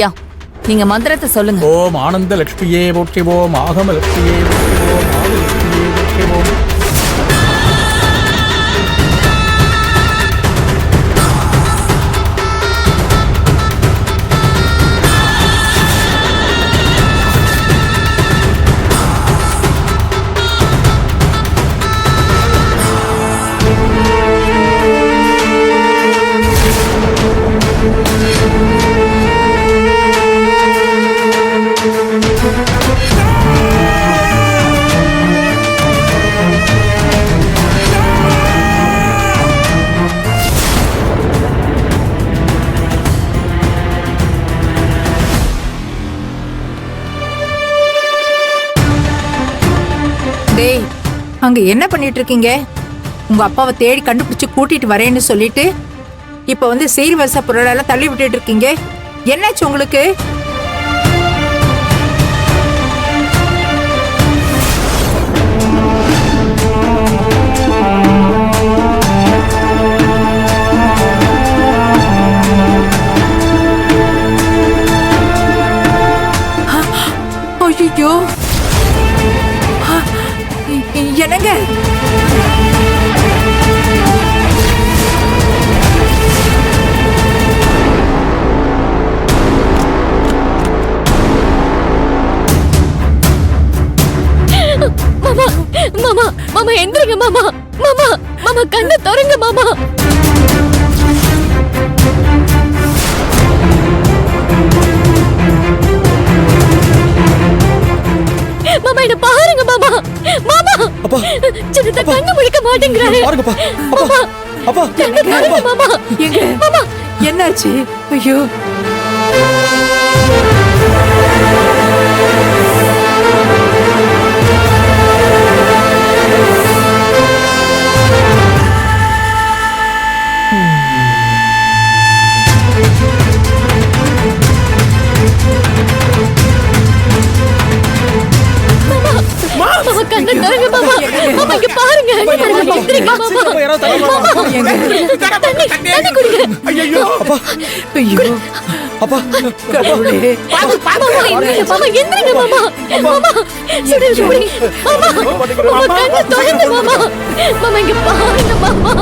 ஐயா, நீங்க மந்திரத்தை சொல்லுங்க. ஓம் ஆனந்த லட்சுமியே போற்றிவோம், ஆகம லட்சுமியே போற்றிவோம், ஆதிலட்சுமியே போற்றிவோம். டேய், அங்க என்ன பண்ணிட்டு இருக்கீங்க? உங்க அப்பாவை தேடி கண்டுபிடிச்சு கூட்டிட்டு வரேன்னு சொல்லிட்டு இப்ப வந்து சீர்வரிசை பொருளெல்லாம் தள்ளி விட்டுட்டு இருக்கீங்க. என்னாச்சு உங்களுக்கு? ஐயோ, என்னங்க? மாமா மாமா மாமா எந்திரிங்க மாமா. மாமா மாமா கண்ணை திறங்க மாமா. மாமா என்ன பாருங்க மாமா. மாமா அப்பா, சின்னதா கண்ணு முழிக்க மாட்டேங்கிறாரு. பாருங்கப்பா. அப்பா, அப்பா, கண்ணை திறங்க மாமா. எங்க மாமா என்னாச்சு? ஐயோ, மாமா கண்ணை திறங்க மாமா. மாமா இங்க பாருங்க. எந்திரிங்க மாமா. தண்ணி குடிங்க. ஐயோ, அப்பா, ஐயோ, அப்பா, கடவுளே. மாமா எந்திரிங்க மாமா. மாமா சுடு சுடு. மாமா மாமா கண்ணை திறங்க மாமா. மாமா இங்க பாருங்க மாமா.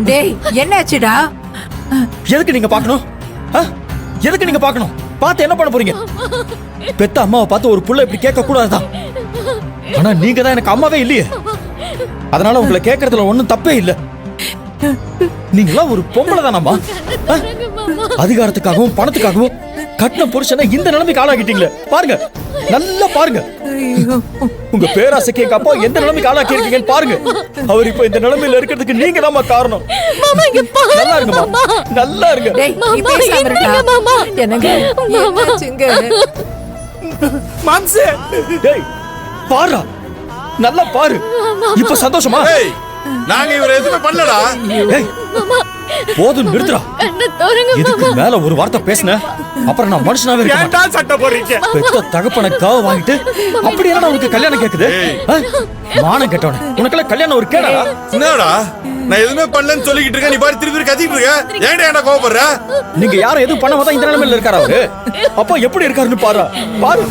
டேய், என்னாச்சுடா? எதுக்கு நீங்க பார்க்கணும்? எதுக்கு நீங்க பார்க்கணும்? பார்த்து என்ன பண்ண போறீங்க? பெத்த அம்மாவை பார்த்து ஒரு புள்ள இப்படி கேட்க கூடாதுதான். ஆனா நீங்க தான் எனக்கு அம்மாவே இல்லையே. அதனால உங்களை கேட்கறதுல ஒண்ணும் தப்பே இல்ல. நீங்களாம் ஒரு பொம்பளை தானம்மா. அதிகாரத்துக்காகவும் பணத்துக்காகவும் கட்டின புருஷனை இந்த நிலைமைக்கு ஆளாக்கிட்டீங்களே. பாருங்க, நல்லா பாருங்க. உங்க பேராசைக்கு எங்க அப்பா எந்த நிலைமைக்கு ஆளாக்கி இருக்கீங்கன்னு பாருங்க. அவர் இப்ப இந்த நிலைமையில இருக்கிறதுக்கு நீங்க தான் காரணம். நல்லா இருங்கம்மா, நல்லா இருங்க. டேய், நீ பேசாம இருடா. என்னங்க என்னாச்சுங்க? மாம்சே, டேய் பாருடா, நல்லா பாரு. இப்ப சந்தோஷமா? நாங்க இவரை எதுவுமே பண்ணலடா. ஏய், போதும், நிறுத்துடா. இதுக்கு மேல ஒரு வார்த்தை பேசுன அப்புறம் நான் மனுஷனாவே இருக்க மாட்டேன். சட்டை போடுறீங்க. பெத்த தகப்பனை காவ வாங்கிட்டு அப்படி என்ன உனக்கு கல்யாணம் கேக்குது? மானம் கேட்டவனே, உனக்கெல்லாம் கல்யாணம் ஒரு கேடா? என்னடா நான் எதுவுமே பண்ணலன்னு சொல்லிக்கிட்டு இருக்கேன், நீ பாரு திருப்பி கத்திட்டு இருக்க. ஏன்டா என்ன கோவப்படுற? நீங்க யாரும் எதுவும் பண்ணாம தான் இந்த நிலைமையில இருக்காரு அவரு. அப்பா எப்படி இருக்காருன்னு பாரு, பாரு.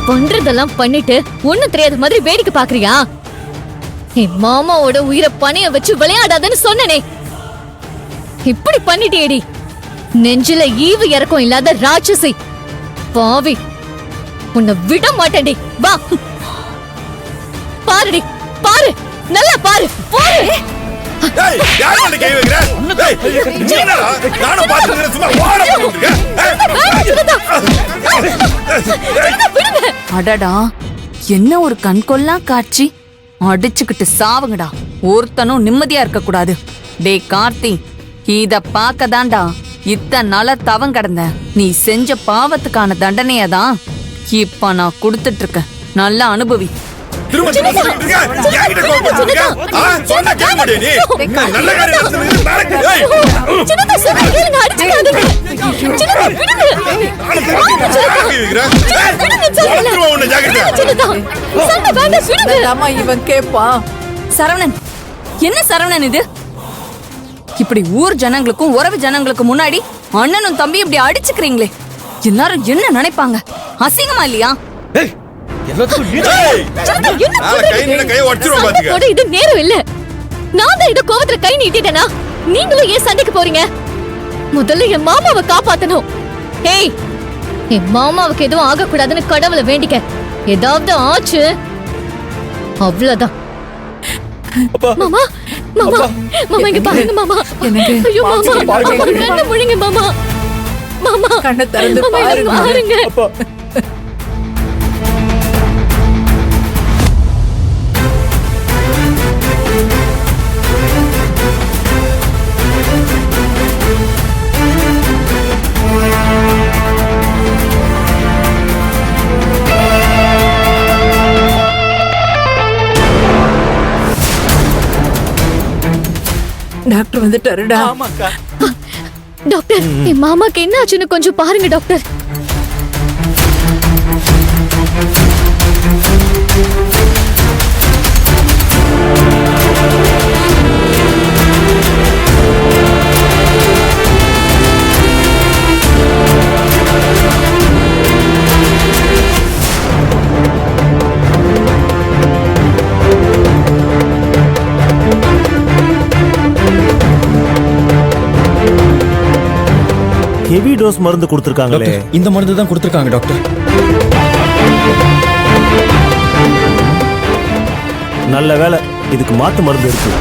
பண்றதெல்லாம் பண்ணிட்டு ஒண்ணும் தெரியாத மாதிரி வேடிக்கை பாக்குறியா? என் மாமாவோட உயிரை பணைய வச்சு விளையாடாதன்னு சொன்னனே, இப்படி பண்ணிட்டேடி. நெஞ்சில ஈவு இறக்கம் இல்லாத ராட்சசி பாவி, உன்னை விட மாட்டேன்டி. வா பாருடி, பாரு, நல்லா பாரு, பாரு. ஏய், யார் மேல கை வைக்கிற? ஏய், நீ என்னடா? நானும் பார்த்துக்கிறேன், சும்மா ஓட போட்டுருக்க. அடடா என்ன ஒரு கண்கொள்ளா காட்சி. அடிச்சுக்கிட்டு சாவுங்கடா, ஒருத்தனும் நிம்மதியா இருக்க கூடாது. டேய் கார்த்தி, இத பாக்கதான்டா இத்தனை நாளா தவம் கடந்த. நீ செஞ்ச பாவத்துக்கான தண்டனையதான் இப்ப நான் கொடுத்துட்டு இருக்கேன். நல்லா அனுபவி. திரும்ப திரும்ப சொல்லிட்டு இருக்க. என்கிட்ட கோவப்பட்டு இருக்க. சொன்னா கேட்க மாட்டியா நீ? நல்ல காரியம் நடந்துருக்கு, நாளைக்கு. ஏய், சின்னதா சொன்னா கேளுங்க, அடிச்சுக்காதீங்க. சின்னதா விடுங்க. கை வைக்கிற? ஏய், உடச்சுருவா உன்னை, ஜாக்கிரதை. சின்னதா சண்டை வேண்டாம், விடுங்க. ஆமா இவன் கேட்பான். சரவணன், என்ன சரவணன் இது? இப்படி ஊர் ஜனங்களுக்கும் உறவு ஜனங்களுக்கும் முன்னாடி அண்ணனும் தம்பி இப்படி அடிச்சுக்கிறீங்களே, எல்லாரும் என்ன நினைப்பாங்க? அசிங்கமா இல்லையா? ஏய், எல்லாத்துக்கும் நீ ஏய், சின்னதா, என்ன நாளை கை நீட்ட கையை உடச்சிருவா சண்டை பாத்துக்க. போட இது நேரம் இல்ல. நான் தான் இத கோவத்துல கை நீட்டிட்டேனா? நீங்களும் ஏன் சண்டைக்கு போறீங்க? முதல்ல என் மாமாவை காப்பாத்தணும். ஏய், என் மாமாவுக்கு எதுவும் ஆகக்கூடாதுன்னு கடவுளை வேண்டிக்க. ஏதாவது ஆச்சு அவ்வளவுதான். அப்பா, மாமா மாமா மாமா இங்க பாருங்க மாமா. ஐயோ மாமா, கண்ணை முழுங்க மாமா. மாமா கண்ணை திறந்து மாமா, இங்க பாருங்க. பாருங்க. அப்பா. டாக்டர் வந்துட்டாருடா. டாக்டர், என் மாமாக்கு என்ன ஆச்சுன்னு கொஞ்சம் பாருங்க டாக்டர். ஹெவி டோஸ் மருந்து கொடுத்துருக்காங்களே. டாக்டர், இந்த மருந்து தான் கொடுத்துருக்காங்க டாக்டர். நல்ல வேளை, இதுக்கு மாத்து மருந்து இருக்கு.